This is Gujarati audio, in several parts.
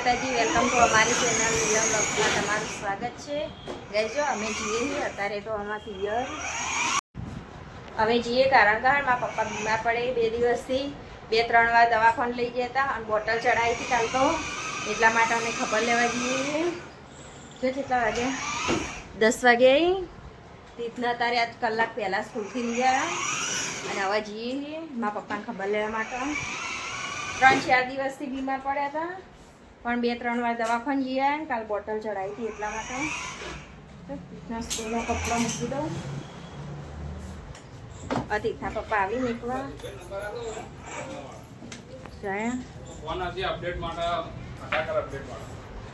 માતાજી, વેલકમ ટુ અમારી ચેનલ નીલમ બ્લોગ્સમાં તમારું સ્વાગત છે. ગઈજો અમે જઈએ અત્યારે તો આમાં પિયર અમે જઈએ કારણ કે મારા પપ્પા બીમાર પડે 2 દિવસથી 2-3 વાર દવાખાને લઈ ગયા હતા અને બોટલ ચડાવી હતી કાલ તો એટલા માટે અમે ખબર લેવા જઈએ. જો કેટલા વાગ્યા 10 વાગે તીથના અત્યારે આજ કલાક પહેલાં સ્કૂલથી લઈ ગયા અને હવે જઈએ મારા પપ્પાને ખબર લેવા માટે. 3-4 દિવસથી બીમાર પડ્યા હતા પણ 2-3 વાર દવાખાને જઈ આવ્યા ને કાલ બોટલ ચડાવી હતી એટલા માટે. સ્કૂલનો કપડો મૂકી દઉં. તીથા પપ્પા આવી નીકળવા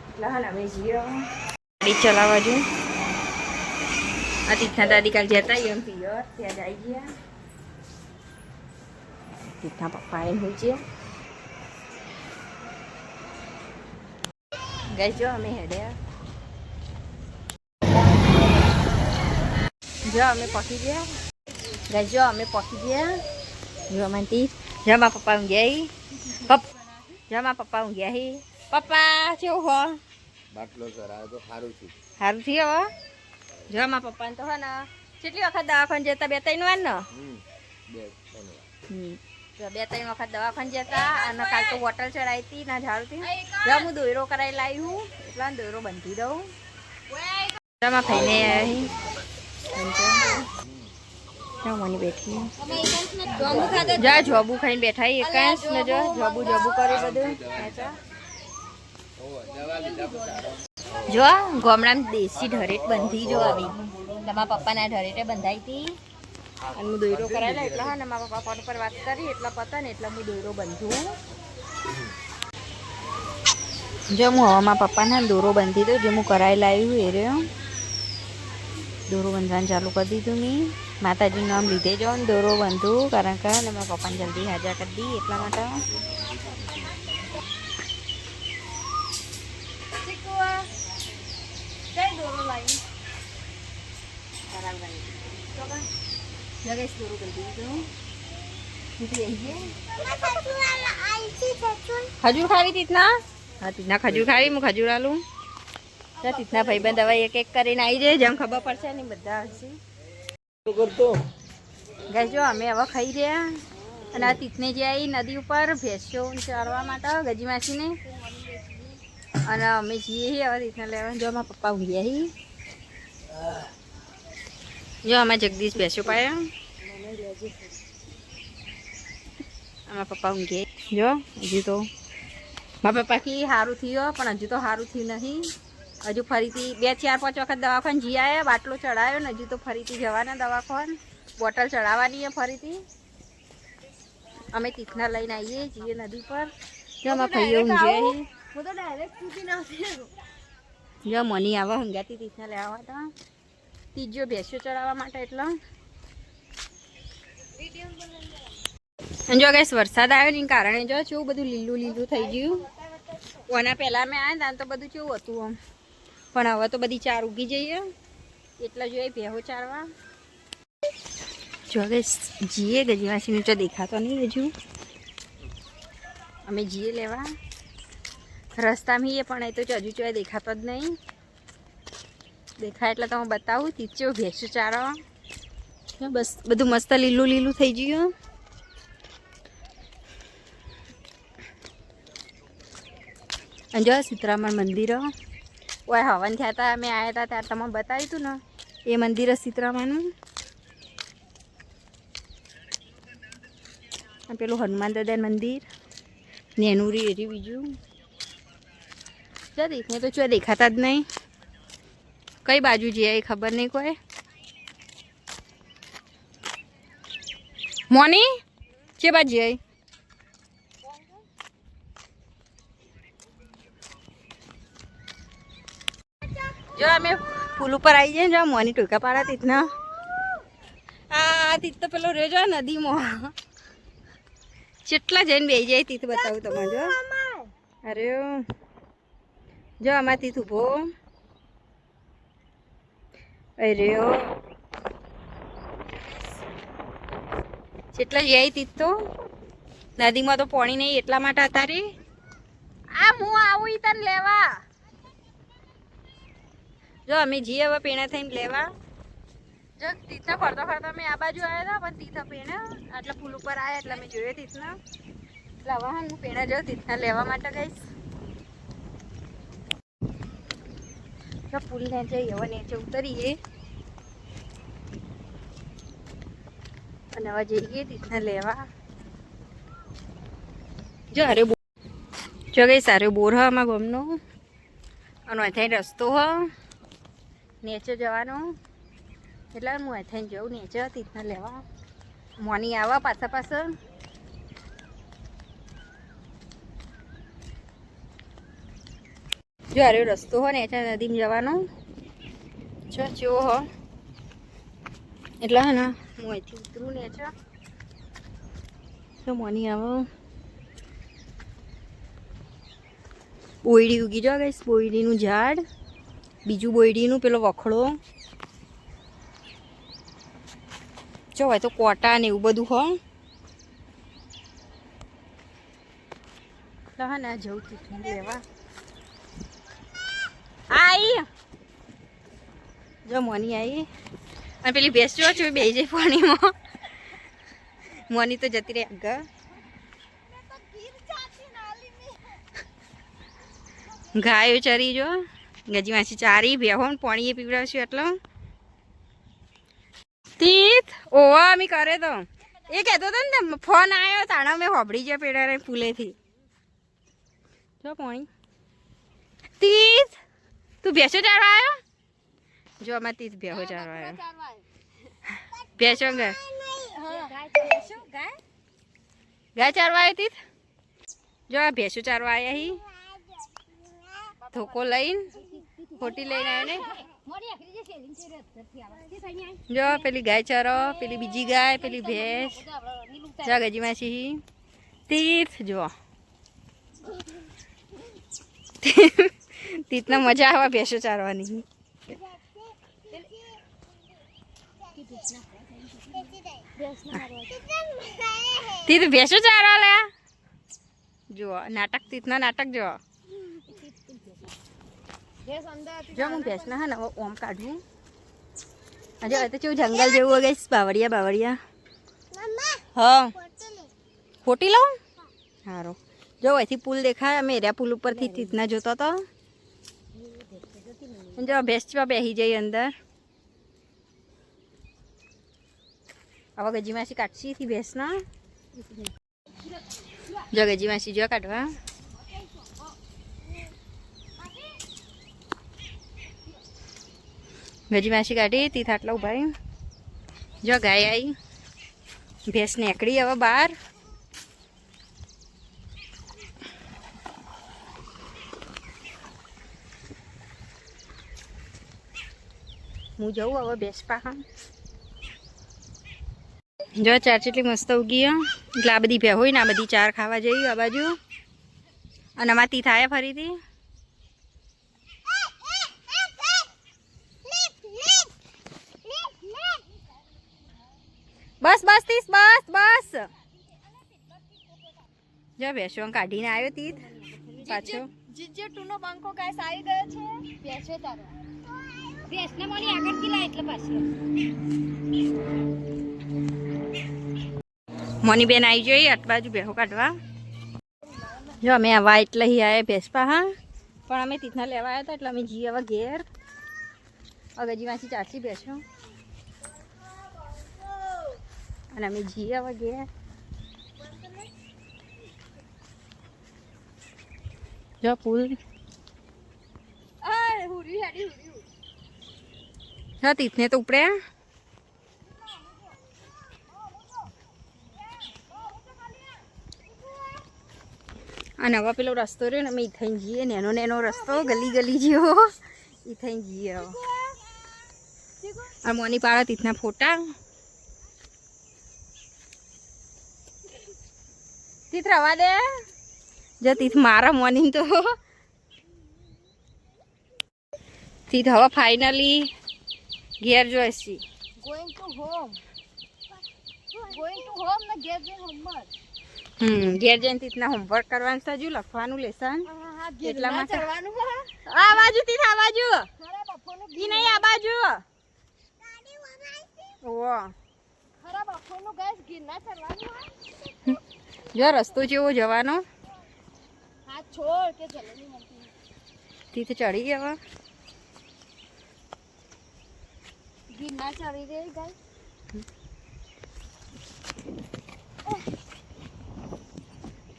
એટલે હા અમે જઈએ ગાડી ચલાવવા જો. તીથા દાદી કાલ જતા એમ પિયર ત્યાં જઈ ગયા. તીથા પપ્પા એમ હોય છે ગઈ જો અમે હેડ્યા. જો અમે પહોંચી ગયા. ગઈ જો અમે પહોંચી ગયા. જો અમારી જો મારા પપ્પા ઊંઘ્યા. જો મારા પપ્પા ઊંઘ્યા. પપ્પા કેવું હો બાટલો ચરાયો તો સારું થયું. સારું થયું હવે. જો મારા પપ્પાને તો હે ને કેટલી વખત દવાખાને જતા 2-3 વાર ને 2-3 વખત દવાખાને જતા અને કાલ તો બોટલ ચડાવી હતી ના ઝાડથી. જો હું દોયરો કરાવી લાવી હું એટલા દોયરો બાંધી દઉં. મારા ભાઈને મને બેઠી જા જોબુ ખાઈને બેઠા એકાંશ ને જો જોબુ કરી બધું. જો ગામડામાં દેશી ઢરેટ બંધી જો આવી તમારા પપ્પાના ઢરેટે બંધાઈ હતી અને હું દોયરો કરાયેલો એટલે હા ને મારા પપ્પા ફોન પર વાત કરી એટલા પતા ને એટલે હું દોયરો બંધું. જો હું હવે મારા પપ્પાને દોરો બાંધી દઉં જે હું કરાવી લાવ્યું એ રહ્યો. દોરો બંધવાનું ચાલુ કરી દીધું મેં. માતાજીનું નામ લીધે જો ને દોરો બાંધું કારણ કે ને મારા પપ્પાને જલ્દી હાજર કરી દી એટલા માટે. ખજૂર ખાવી તીતના? હા તીતના ખજૂર ખાવી હું ખજૂર આલું. તીતના ભાઈબંધ હવે એક કરીને આવી જાય જેમ ખબર પડશે ને બધા હશે. ગઈ જો અમે હવે ખાઈ રહ્યા અને આ તીથને જે આવી નદી ઉપર ભેંસો ચારવા માટે ગજી માસીને અને અમે જઈએ હવે તીથને લેવા. જો અમારા પપ્પા ઊંઘ્યા. જો અમારા જગદીશ ભેંસો પાયા. અમારા પપ્પા ઊંઘે જો હજુ તો મારા પપ્પા કી સારું થયું પણ હજુ તો સારું થયું નહીં. હજુ ફરીથી 2-4-5 વખત દવાખાને જઈ આવ્યા બાટલો ચડાવ્યો ને હજુ તો ફરીથી જવાના દવાખાને બોટલ ચડાવવાની છે ફરીથી. અમે તીથના લઈને આવીએ જઈએ નદી પર. જો અમારા ભાઈઓ ઊંઘે જો મની આવે હંગાતી તીથના લેવા માટે ત્રીજો ભેંસો ચડાવવા માટે એટલે. જો ગઈશ વરસાદ આવ્યો ને કારણે જો કેવું બધું લીલું થઈ ગયું. ઓના પહેલાં અમે આવ્યા તો બધું કેવું હતું આમ પણ હવે તો બધી ચાર ઉગી જઈએ એટલે જોઈએ ભેહો ચારવા. જો ગઈશ જીએ ગજીવાસીનું તો દેખાતો નહીં હજુ. અમે જીએ લેવા રસ્તામાં એ પણ એ તો હજુ ચોય દેખાતો જ નહીં. દેખાય એટલે તો હું બતાવું તીચો ભેંસો ચારવા. બસ બધું મસ્ત લીલું થઈ ગયું. અને જો સીતરામણ મંદિર ઓય હવન થયા હતા અમે આવ્યા હતા ત્યારે તમને બતાવ્યું હતું ને એ મંદિર સીતરામાનું. પેલું હનુમાન દાદાનું મંદિર નેનુરી એરી બીજું ને તો ચો દેખાતા જ નહીં. કઈ બાજુ જઈએ એ ખબર નહીં કોઈ. મોની કે બાજુ જઈએ જો અમે પુલ ઉપર આવી જઈએ. જો મોની ટોકા પાડા તીથના આ તીથ તો પેલો રહ્યો જો નદીમાં કેટલા જઈને બેસી જાય તીથ બતાવું તમે. જો અરે જો આમાં તીથ ઉભો અરે કેટલા જાય તીથ તો નદીમાં તો પાણી નહીં એટલા માટે અત્યારે આ હું આવું ઈ તને લેવા. જો અમે જઈએ હવે પીણા થઈને લેવા. જો તીથના ફરતા ફરતા અમે આ બાજુ આવ્યા હતા, પણ તીથા પીણા આટલા પુલ ઉપર આવ્યા એટલે અમે જોયું તીથના. એટલે હવે હું પીણા જાઉં તીથના લેવા માટે ગઈશ. જો પુલ ને જઈએ, હવે નીચે ઉતરીએ અને હવે જઈએ તીથના લેવા. જો અરે જો ગઈ સારો બોર હ અમારા ગામનો, અને અહીંથી રસ્તો હ નીચે જવાનો. એટલે હું અહીંથી જઉં નીચે તીથના લેવા. મોની આવા પાછા પાછળ. જો અરે રસ્તો હો ને એટલે નદીમાં જવાનો જો જેવો હો. એટલે હે ને હું અહીંથી ઉતરું ને તો મોની આવો. બોયડી ઉગી જો ગઈશ, બોયડીનું ઝાડ, બીજું બોયડીનું પેલો વખડો. જો હોય તો કોટા ને એવું બધું હો. એટલે હા ને જવું તીથું લેવા. આઈ જો મોની આવી, અને પેલી ભેંસ જો છું બે જાય પાણીમાં. મોની તો જતી રહી આગળ. ગાયો ચરી જો, ગજી માસી ચારી બેહો ને પાણી પીવડાવશું. એટલો તીથ ઓવા અમે કરે તો એ કહેતો હતો ને ફોન આવ્યો તાણા મેં હોબળી જાય પેડા ફૂલેથી. જો પાણી તીથ તું ભેંસો ચારવા આવ્યો? જો અમારે તીથ ભેંસો ચારવા આવ્યો. ભેંસો ગાય ચારવા આવ્યો તીથ. જો આ ભેંસો ચારવા આવ્યા હી. ધોકો લઈને ખોટી લઈને આવ્યો ને. જો પેલી ગાય ચારો, પેલી બીજી ગાય, પેલી ભેંસ. જો ગજી માસી તીથ. જો તીથને મજા આવે ભેંસો ચારવાની. તીથ ભેંસો ચારવા લે. જો નાટક તીથના નાટક જો. જો હું ભેંસના હા ને ઓમ કાઢું. હજુ હવે તો કેવું જંગલ જેવું હોય ગઈશ. બાવળિયા બાવળિયા. હા ખોટી લઉં સારું. જો અહીંથી પુલ દેખાય, અમે એરિયા પુલ ઉપરથી તીથના જોતો હતો. જો ભેંસ બેસી જઈ અંદર. હવે ગજી માસી કાઢશી થી ભેંસના. જો ગજી માસી જો કાઢવા. ગજી માસી કાઢી તીથ આટલા ઉભા. જો ગાય આવી, ભેંસ નીકળી હવે બહાર. હું જઉં હવે ભેંસ પાહા. જો ચાર ચેટલી મસ્ત ઉગી એટલે આ બધી ભે હોય ને આ બધી ચાર ખાવા જઈ આ બાજુ. અને આમાં તીથ આયા ફરીથી. બસ બસ તીસ બસ બસ. જો ભેંસો કાઢીને આવ્યો તીથ પાછો. જીજે ટુનો બંકો ગાઈસ આવી ગયો છે ભેંસો તારો. ભેંસને મોની આગળથી લાય એટલે પાછળ. મોની બેન આવી જોઈ આટ બાજુ ભેંસો કાઢવા. જો અમે આ વાઈટ લઈ આવ્યા ભેંસ પાહા, પણ અમે તીથના લેવા આવ્યા હતા એટલે અમે જઈએ હવે ઘેર. અગજી માસી ચારસી ભેંસો અને અમે જઈએ હવે ઘેર. જો પુલ જો તીથને તો ઉપડે. અને હવે પેલો રસ્તો રહ્યો ને અમે ઈ થઈને જઈએ. નેનો નેનો રસ્તો ગલી ગલી જેવો ઈ થઈને જઈએ. હવે આ મોની પાડો તીથના ફોટા. તીથ રવા દે. જો તીથ મારા મોની તો તીથ હવે ફાઇનલી ઘેર જોઈશી. Going to home. Going to home ને ગેટ ઇન હોમવર્ક. ઘેર જઈને રીતના હોમવર્ક કરવાનું છે, હજુ લખવાનું લેસન એટલા માટે ચડવાનું છે. આ બાજુ થી આ બાજુ ખરા બપોરનું ઈ નહીં આ બાજુ ઓવો ખરા બપોરનું ગાઈસ ગિરનાર ચડવાનું હોય. જો રસ્તો જેવો જવાનો હાથ છોડ કે જલેબી મળતી. તીથ ચડી ગયા ગિરનાર ચડી ગઈ ગાઈસ.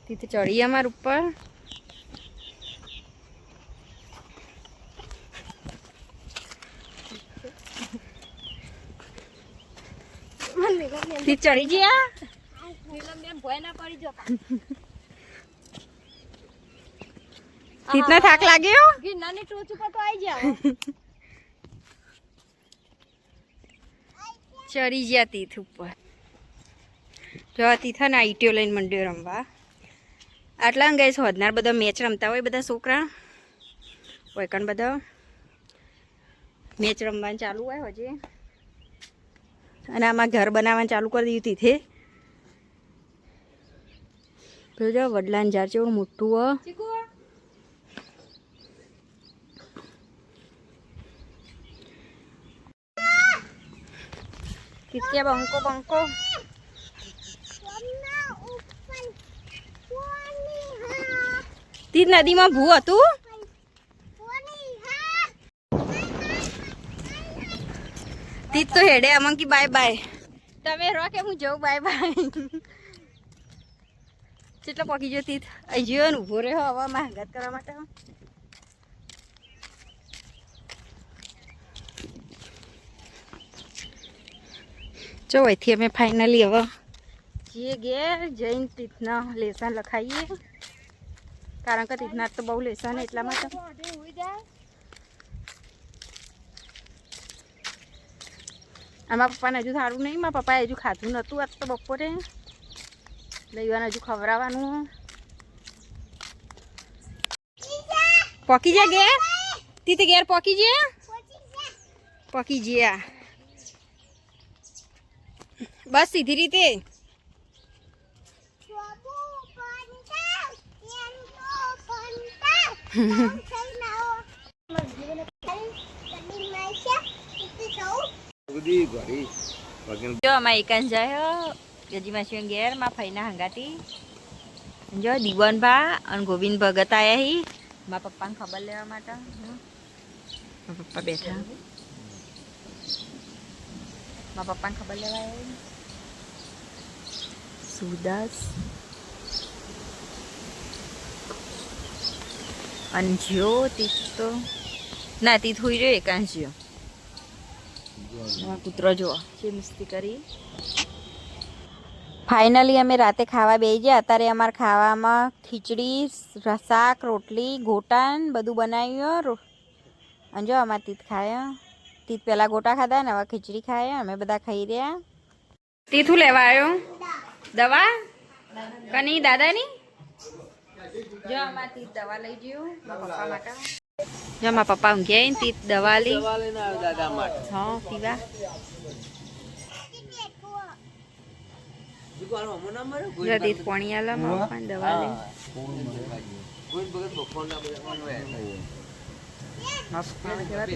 તીથ ચડી અમાર ઉપર તીથ ચડી ગયા નીલમ બેન ભોય ના પડી જતા. તીથના થાક લાગ્યો ગિરનારની ટોચ ઉપર તો આવી જાવ. ચડી ગયા તીથ ઉપર જો તીથ ને આઈટીઓ લઈને મંડ્યો રમવા. આટલા ગઈ હોદનાર બધા મેચ રમતા હોય બધા છોકરા હોય કણ બધા મેચ રમવાનું ચાલુ હોય હજી. અને આમાં ઘર બનાવવાનું ચાલુ કરી દીધું તીથે. પેલું જો વડલાનું ઝાડ જેવું મોટું હોય. किसके बंको बंको ती नदी में भू હતું તી તો હેડે અમન કી બાય બાય તમે રો કે હું જઉં બાય બાય કેટલા પકી જો તીત અહીં જીવો ને ઉભો રહ્યો હવા માં હંગાત કરવા માટે જો અહીંથી અમે ફાઇનલી હવે જઈએ ઘેર જઈને તીથના લેસન લખાઈએ કારણ કે તીથના તો બહુ લેસન એટલા માટે મારા પપ્પાને હજુ સારું નહીં મારા પપ્પાએ હજુ ખાધું નહોતું આજ તો બપોરે લઈવાને હજુ ખવડાવવાનું પોકી જાય ઘેર તીતે ઘેર પોકી જાય પોકી ગયા બસ સીધી રીતે જો અમાર એકાંત જાય ગજી માસી ઘેર માં ફઈના હંગાતી જો દીવનભા અને ગોવિંદ ભગત આયા હી મારા પપ્પાને ખબર લેવા માટે મારા પપ્પા બેઠા મારા પપ્પાને ખબર લેવા આવ્યા સુદાસ અંજ્યો તીત તો ના તીત હોઈ રહ્યો એકાંશ્યો કૂતરો જો જે મસ્તી કરી ફાઇનલી અમે રાતે ખાવા બેસી ગયા અત્યારે અમારે ખાવામાં ખીચડી શાક રોટલી ગોટાન બધું બનાવ્યું અને જો અમારે તીત ખાયા તીત પહેલાં ગોટા ખાધા ને હવે ખીચડી ખાયા અમે બધા ખાઈ રહ્યા તીથું લેવા આવ્યો દવા કની દાદાની જો અમારે તીત દવા લઈ ગયું મારા પપ્પા માટે જો મારા પપ્પા ઊંઘ્યા તીત દવા લઈ હા પીવા જો તીત પાણી આલો મારા પપ્પાને દવા લઈ મારા પપ્પાને કેવા